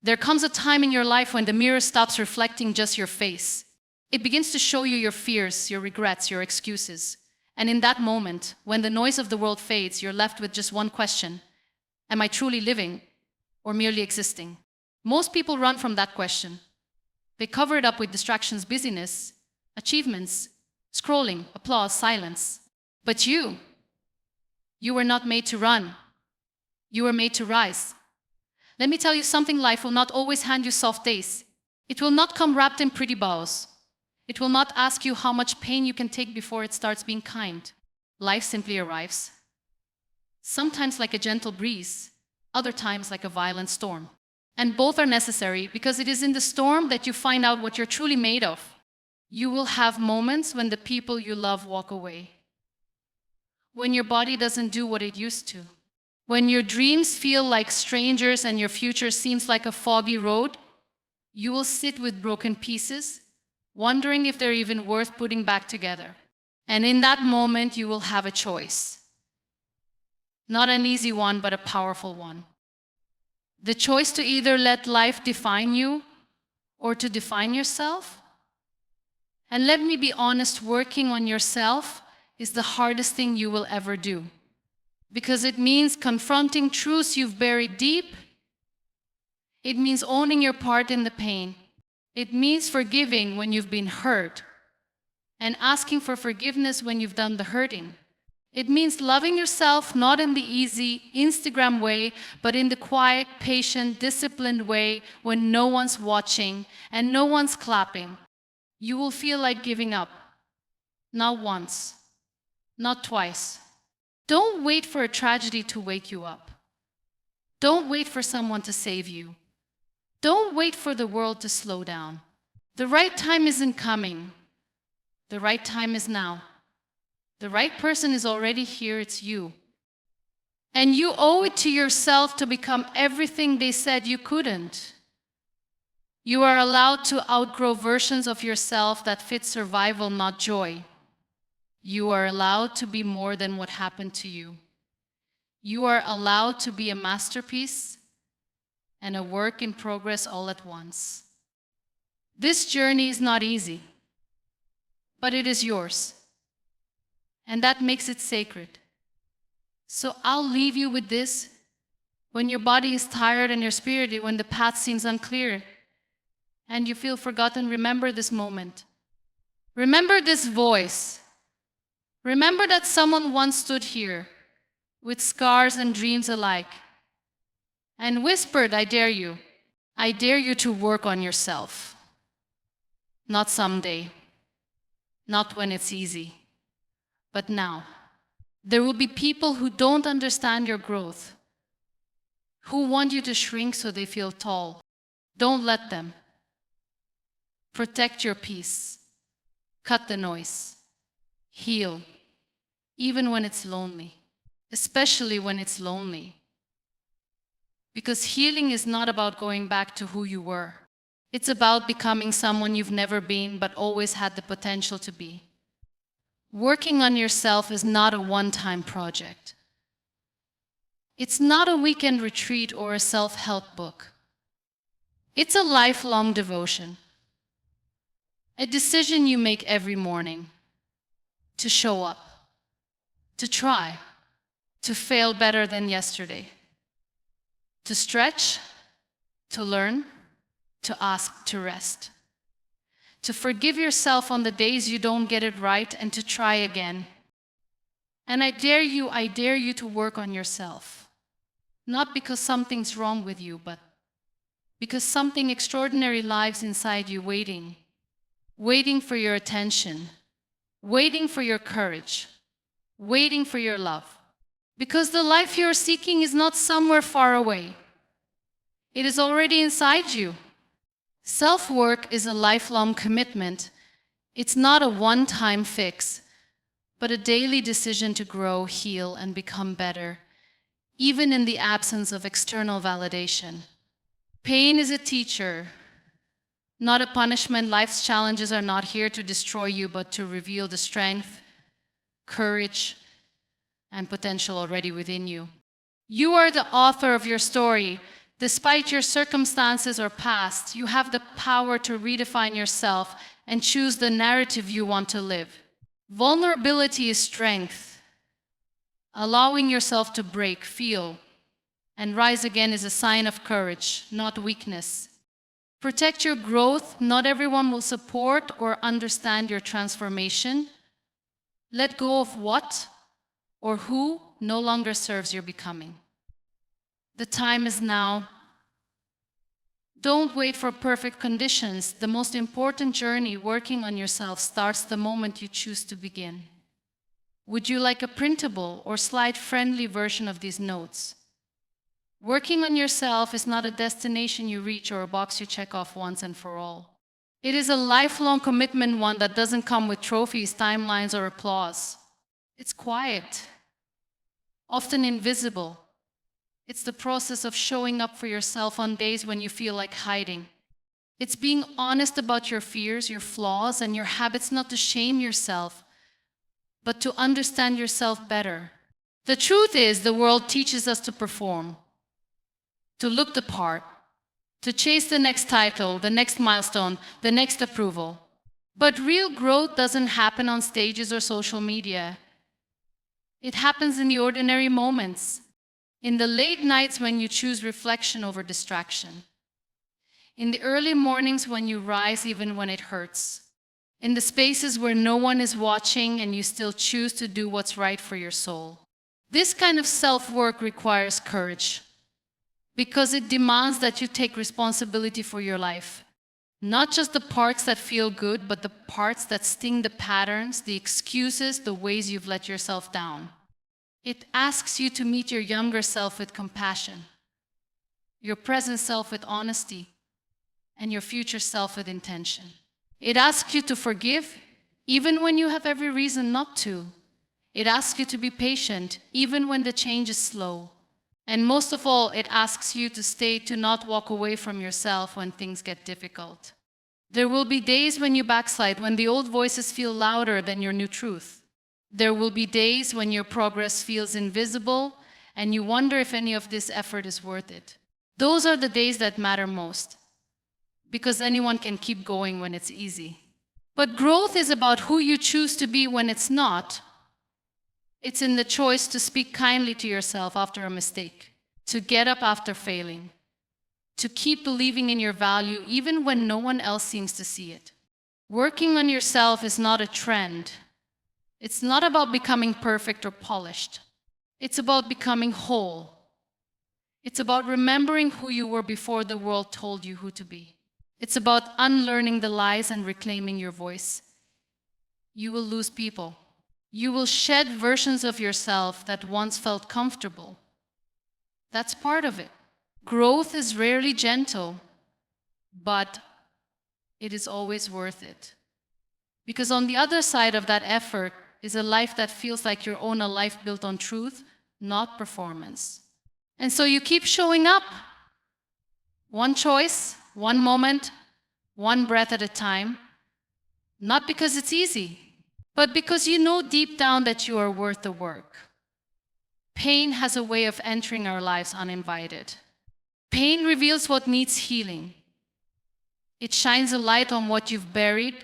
There comes a time in your life when the mirror stops reflecting just your face. It begins to show you your fears, your regrets, your excuses. And in that moment, when the noise of the world fades, you're left with just one question. Am I truly living or merely existing? Most people run from that question. They cover it up with distractions, busyness, achievements, scrolling, applause, silence. But you were not made to run. You were made to rise. Let me tell you something, life will not always hand you soft days. It will not come wrapped in pretty bows. It will not ask you how much pain you can take before it starts being kind. Life simply arrives. Sometimes like a gentle breeze, other times like a violent storm. And both are necessary because it is in the storm that you find out what you're truly made of. You will have moments when the people you love walk away. When your body doesn't do what it used to. When your dreams feel like strangers and your future seems like a foggy road, you will sit with broken pieces, wondering if they're even worth putting back together. And in that moment, you will have a choice. Not an easy one, but a powerful one. The choice to either let life define you or to define yourself. And let me be honest, working on yourself is the hardest thing you will ever do. Because it means confronting truths you've buried deep. It means owning your part in the pain. It means forgiving when you've been hurt and asking for forgiveness when you've done the hurting. It means loving yourself not in the easy Instagram way, but in the quiet, patient, disciplined way when no one's watching and no one's clapping. You will feel like giving up. Not once, not twice. Don't wait for a tragedy to wake you up. Don't wait for someone to save you. Don't wait for the world to slow down. The right time isn't coming. The right time is now. The right person is already here, it's you. And you owe it to yourself to become everything they said you couldn't. You are allowed to outgrow versions of yourself that fit survival, not joy. You are allowed to be more than what happened to you. You are allowed to be a masterpiece and a work in progress all at once. This journey is not easy, but it is yours. And that makes it sacred. So I'll leave you with this. When your body is tired and your spirit, when the path seems unclear and you feel forgotten, remember this moment. Remember this voice. Remember that someone once stood here with scars and dreams alike and whispered, I dare you to work on yourself. Not someday, not when it's easy, but now. There will be people who don't understand your growth, who want you to shrink so they feel tall. Don't let them. Protect your peace. Cut the noise. Heal, even when it's lonely, especially when it's lonely. Because healing is not about going back to who you were. It's about becoming someone you've never been but always had the potential to be. Working on yourself is not a one-time project. It's not a weekend retreat or a self-help book. It's a lifelong devotion. A decision you make every morning to show up, to try, to fail better than yesterday, to stretch, to learn, to ask, to rest, to forgive yourself on the days you don't get it right and to try again. And I dare you to work on yourself. Not because something's wrong with you, but because something extraordinary lies inside you waiting for your attention, waiting for your courage, waiting for your love. Because the life you're seeking is not somewhere far away. It is already inside you. Self-work is a lifelong commitment. It's not a one-time fix, but a daily decision to grow, heal, and become better, even in the absence of external validation. Pain is a teacher, not a punishment. Life's challenges are not here to destroy you, but to reveal the strength, courage, and potential already within you. You are the author of your story. Despite your circumstances or past, you have the power to redefine yourself and choose the narrative you want to live. Vulnerability is strength. Allowing yourself to break, feel, and rise again is a sign of courage, not weakness. Protect your growth. Not everyone will support or understand your transformation. Let go of what or who no longer serves your becoming. The time is now. Don't wait for perfect conditions. The most important journey working on yourself starts the moment you choose to begin. Would you like a printable or slide-friendly version of these notes? Working on yourself is not a destination you reach or a box you check off once and for all. It is a lifelong commitment, one that doesn't come with trophies, timelines, or applause. It's quiet, often invisible. It's the process of showing up for yourself on days when you feel like hiding. It's being honest about your fears, your flaws, and your habits, not to shame yourself, but to understand yourself better. The truth is, the world teaches us to perform, to look the part, to chase the next title, the next milestone, the next approval. But real growth doesn't happen on stages or social media. It happens in the ordinary moments. In the late nights when you choose reflection over distraction. In the early mornings when you rise even when it hurts. In the spaces where no one is watching and you still choose to do what's right for your soul. This kind of self-work requires courage because it demands that you take responsibility for your life. Not just the parts that feel good, but the parts that sting, the patterns, the excuses, the ways you've let yourself down. It asks you to meet your younger self with compassion, your present self with honesty, and your future self with intention. It asks you to forgive, even when you have every reason not to. It asks you to be patient, even when the change is slow. And most of all, it asks you to stay, to not walk away from yourself when things get difficult. There will be days when you backslide, when the old voices feel louder than your new truth. There will be days when your progress feels invisible and you wonder if any of this effort is worth it. Those are the days that matter most, because anyone can keep going when it's easy. But growth is about who you choose to be when it's not. It's in the choice to speak kindly to yourself after a mistake, to get up after failing, to keep believing in your value even when no one else seems to see it. Working on yourself is not a trend. It's not about becoming perfect or polished. It's about becoming whole. It's about remembering who you were before the world told you who to be. It's about unlearning the lies and reclaiming your voice. You will lose people. You will shed versions of yourself that once felt comfortable. That's part of it. Growth is rarely gentle, but it is always worth it. Because on the other side of that effort is a life that feels like your own, a life built on truth, not performance. And so you keep showing up. One choice, one moment, one breath at a time. Not because it's easy, but because you know deep down that you are worth the work. Pain has a way of entering our lives uninvited. Pain reveals what needs healing. It shines a light on what you've buried,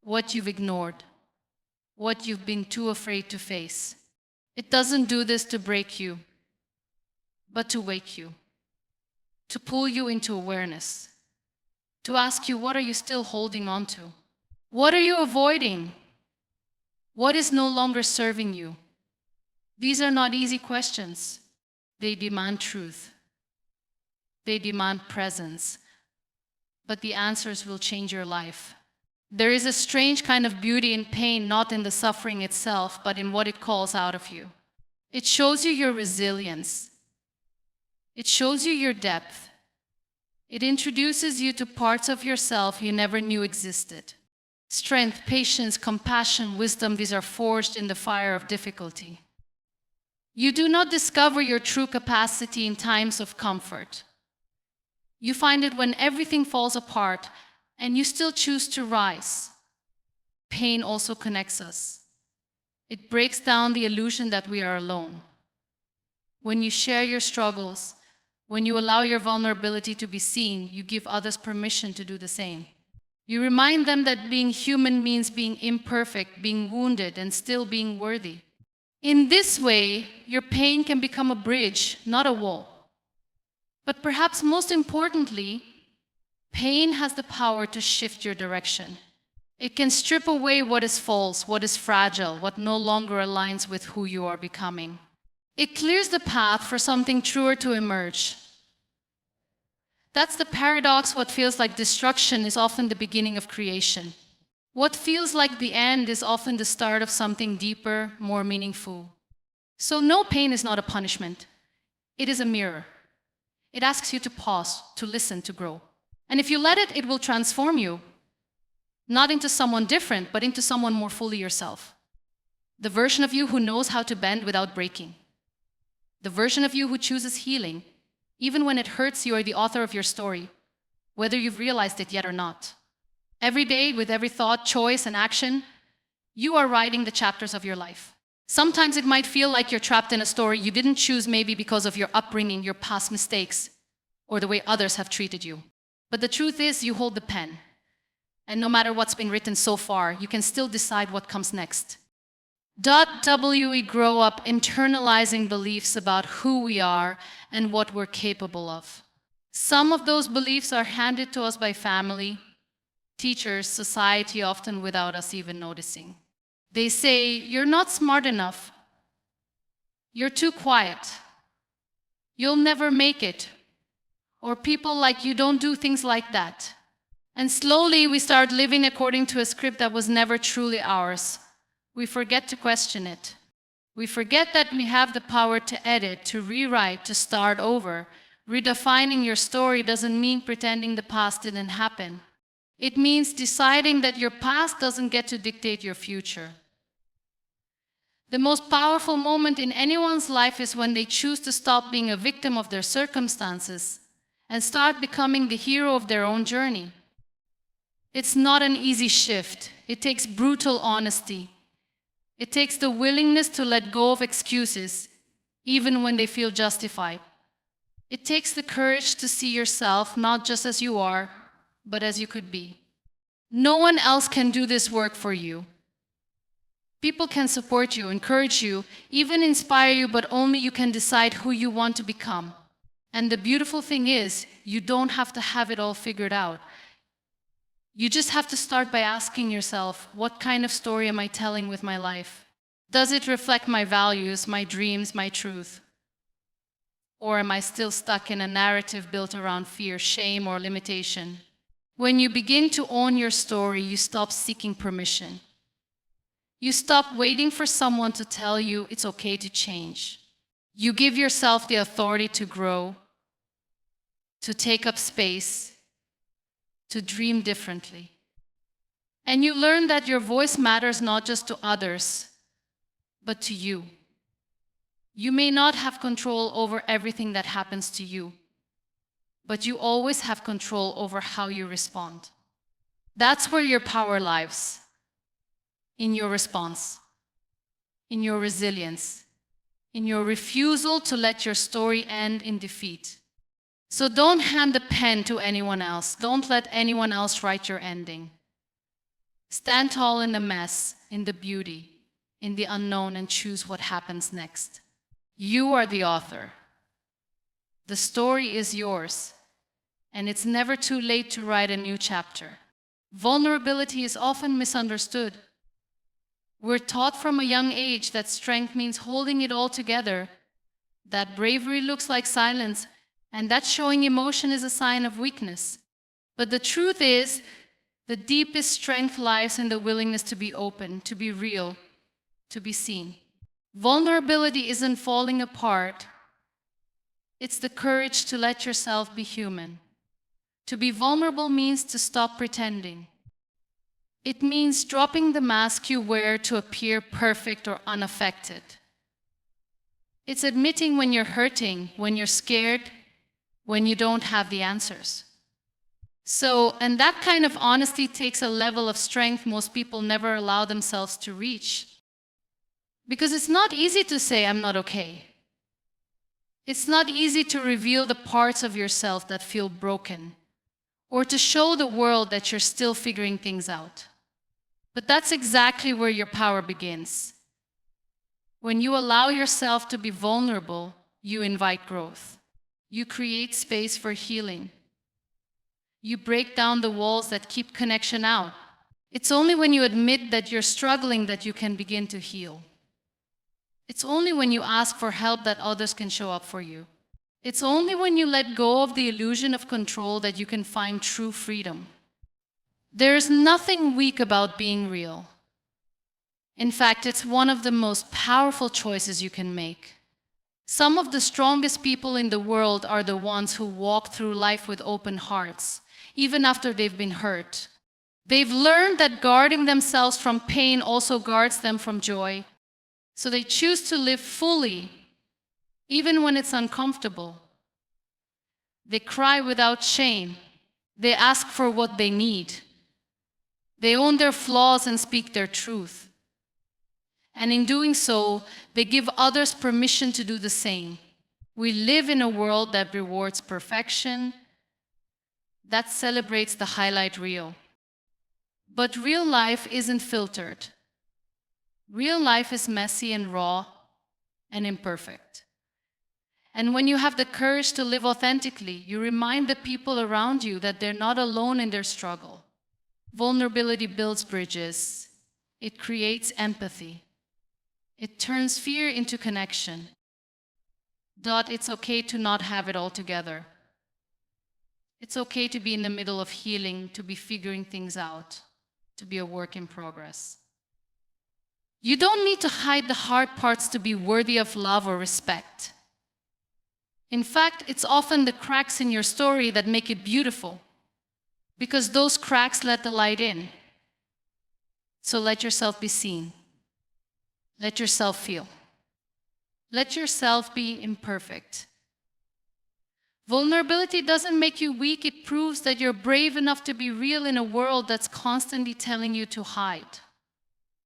what you've ignored, what you've been too afraid to face. It doesn't do this to break you, but to wake you, to pull you into awareness, to ask you, what are you still holding on to? What are you avoiding? What is no longer serving you? These are not easy questions. They demand truth. They demand presence. But the answers will change your life. There is a strange kind of beauty in pain, not in the suffering itself, but in what it calls out of you. It shows you your resilience. It shows you your depth. It introduces you to parts of yourself you never knew existed. Strength, patience, compassion, wisdom, these are forged in the fire of difficulty. You do not discover your true capacity in times of comfort. You find it when everything falls apart and you still choose to rise. Pain also connects us. It breaks down the illusion that we are alone. When you share your struggles, When you allow your vulnerability to be seen, you give others permission to do the same. You remind them that being human means being imperfect, being wounded, and still being worthy. In this way, your pain can become a bridge, not a wall. But perhaps most importantly, pain has the power to shift your direction. It can strip away what is false, what is fragile, what no longer aligns with who you are becoming. It clears the path for something truer to emerge. That's the paradox. What feels like destruction is often the beginning of creation. What feels like the end is often the start of something deeper, more meaningful. So no, pain is not a punishment. It is a mirror. It asks you to pause, to listen, to grow. And if you let it, it will transform you. Not into someone different, but into someone more fully yourself. The version of you who knows how to bend without breaking. The version of you who chooses healing, even when it hurts. You are the author of your story, whether you've realized it yet or not. Every day, with every thought, choice, and action, you are writing the chapters of your life. Sometimes it might feel like you're trapped in a story you didn't choose, maybe because of your upbringing, your past mistakes, or the way others have treated you. But the truth is, you hold the pen. And no matter what's been written so far, you can still decide what comes next. We grow up internalizing beliefs about who we are and what we're capable of. Some of those beliefs are handed to us by family, teachers, society, often without us even noticing. They say, you're not smart enough. You're too quiet. You'll never make it. Or people like you don't do things like that. And slowly we start living according to a script that was never truly ours. We forget to question it. We forget that we have the power to edit, to rewrite, to start over. Redefining your story doesn't mean pretending the past didn't happen. It means deciding that your past doesn't get to dictate your future. The most powerful moment in anyone's life is when they choose to stop being a victim of their circumstances and start becoming the hero of their own journey. It's not an easy shift. It takes brutal honesty. It takes the willingness to let go of excuses, even when they feel justified. It takes the courage to see yourself not just as you are, but as you could be. No one else can do this work for you. People can support you, encourage you, even inspire you, but only you can decide who you want to become. And the beautiful thing is, you don't have to have it all figured out. You just have to start by asking yourself, what kind of story am I telling with my life? Does it reflect my values, my dreams, my truth? Or am I still stuck in a narrative built around fear, shame, or limitation? When you begin to own your story, you stop seeking permission. You stop waiting for someone to tell you it's okay to change. You give yourself the authority to grow, to take up space, to dream differently. And you learn that your voice matters not just to others, but to you. You may not have control over everything that happens to you, but you always have control over how you respond. That's where your power lies. In your response, in your resilience, in your refusal to let your story end in defeat. So don't hand the pen to anyone else. Don't let anyone else write your ending. Stand tall in the mess, in the beauty, in the unknown, and choose what happens next. You are the author. The story is yours, and it's never too late to write a new chapter. Vulnerability is often misunderstood. We're taught from a young age that strength means holding it all together, that bravery looks like silence, and that showing emotion is a sign of weakness. But the truth is, the deepest strength lies in the willingness to be open, to be real, to be seen. Vulnerability isn't falling apart. It's the courage to let yourself be human. To be vulnerable means to stop pretending. It means dropping the mask you wear to appear perfect or unaffected. It's admitting when you're hurting, when you're scared, when you don't have the answers. And that kind of honesty takes a level of strength most people never allow themselves to reach. Because it's not easy to say, I'm not okay. It's not easy to reveal the parts of yourself that feel broken, or to show the world that you're still figuring things out. But that's exactly where your power begins. When you allow yourself to be vulnerable, you invite growth. You create space for healing. You break down the walls that keep connection out. It's only when you admit that you're struggling that you can begin to heal. It's only when you ask for help that others can show up for you. It's only when you let go of the illusion of control that you can find true freedom. There is nothing weak about being real. In fact, it's one of the most powerful choices you can make. Some of the strongest people in the world are the ones who walk through life with open hearts, even after they've been hurt. They've learned that guarding themselves from pain also guards them from joy. So they choose to live fully, even when it's uncomfortable. They cry without shame. They ask for what they need. They own their flaws and speak their truth. And in doing so, they give others permission to do the same. We live in a world that rewards perfection, that celebrates the highlight reel. But real life isn't filtered. Real life is messy and raw and imperfect. And when you have the courage to live authentically, you remind the people around you that they're not alone in their struggle. Vulnerability builds bridges. It creates empathy. It turns fear into connection. It's okay to not have it all together. It's okay to be in the middle of healing, to be figuring things out, to be a work in progress. You don't need to hide the hard parts to be worthy of love or respect. In fact, it's often the cracks in your story that make it beautiful, because those cracks let the light in. So let yourself be seen. Let yourself feel. Let yourself be imperfect. Vulnerability doesn't make you weak, it proves that you're brave enough to be real in a world that's constantly telling you to hide.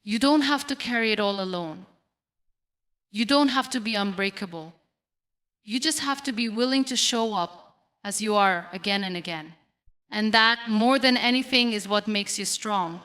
You don't have to carry it all alone. You don't have to be unbreakable. You just have to be willing to show up as you are again and again. And that, more than anything, is what makes you strong.